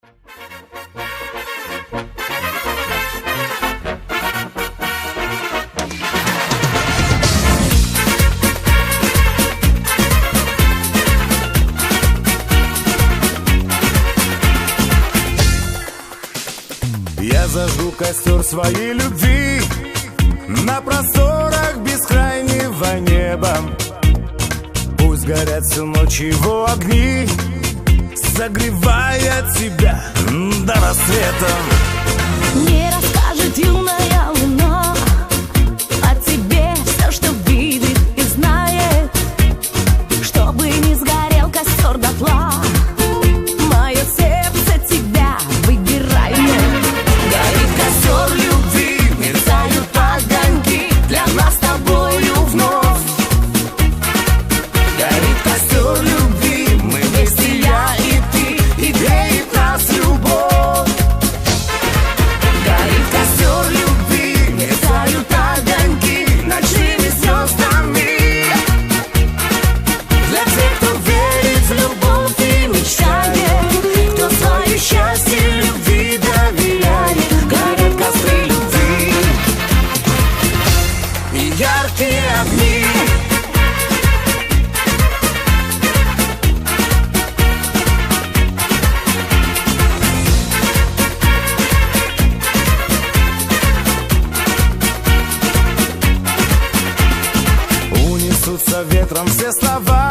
Я зажгу костер своей любви на просторах бескрайнего неба. Пусть горят всю ночь его огни, согревая тебя до рассвета. Не расскажет юная луна о тебе все, что видит и знает, чтобы не сгорел костер дотла. Мое сердце тебя выбирает. Горит костер любви, мерцают огоньки для нас с тобою вновь. Горит костер любви, мы вместе, я и ты, и греет нас любовь. Горит костер любви, мерцают огоньки ночными звездами. Для тех, кто верит в любовь и мечтает, кто свое счастье любви доверяет. Горят костры любви и яркие огни. Унесутся ветром все слова